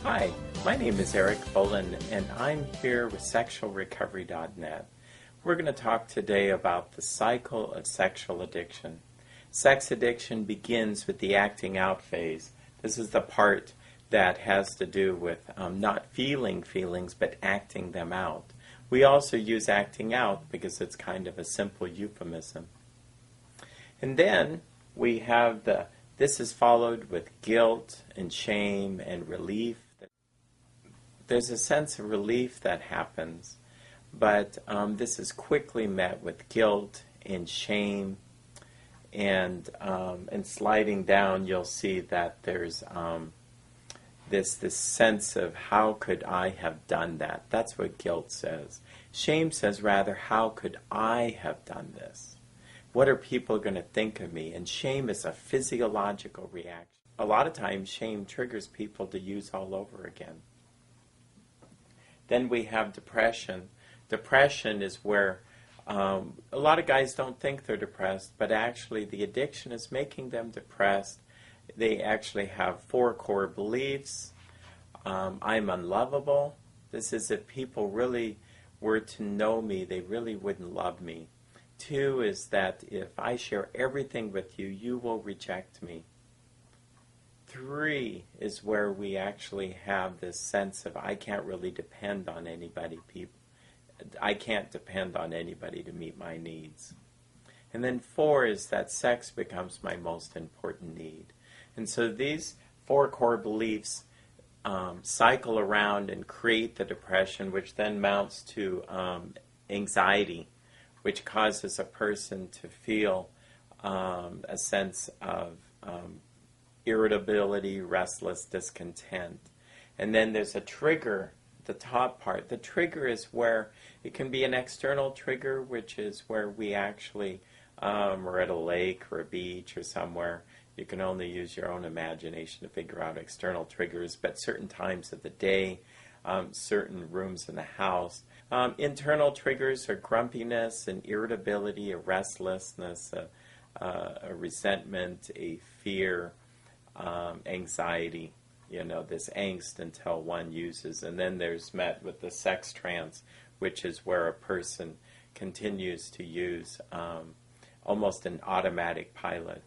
Hi, my name is Eric Bolin, and I'm here with SexualRecovery.net. We're going to talk today about the cycle of sexual addiction. Sex addiction begins with the acting out phase. This is the part that has to do with not feeling feelings, but acting them out. We also use acting out because it's kind of a simple euphemism. And then we have this is followed with guilt and shame and relief. There's a sense of relief that happens, but this is quickly met with guilt and shame, and sliding down, you'll see that there's this sense of how could I have done that? That's what guilt says. Shame says rather, how could I have done this? What are people going to think of me? And shame is a physiological reaction. A lot of times, shame triggers people to use all over again. Then we have depression. Depression is where a lot of guys don't think they're depressed, but actually the addiction is making them depressed. They actually have 4 core beliefs. I'm unlovable. This is if people really were to know me, they really wouldn't love me. 2 is that if I share everything with you, you will reject me. 3 is where we actually have this sense of I can't really depend on anybody. I can't depend on anybody to meet my needs. And then 4 is that sex becomes my most important need. And so these 4 core beliefs cycle around and create the depression, which then mounts to anxiety, which causes a person to feel a sense of irritability, restless, discontent. And then there's a trigger, the top part. The trigger is where it can be an external trigger, which is where we actually are at a lake or a beach or somewhere. You can only use your own imagination to figure out external triggers, but certain times of the day, certain rooms in the house. Internal triggers are grumpiness and irritability, a restlessness, a resentment, a fear, anxiety, this angst until one uses. And then there's met with the sex trance, which is where a person continues to use almost an automatic pilot.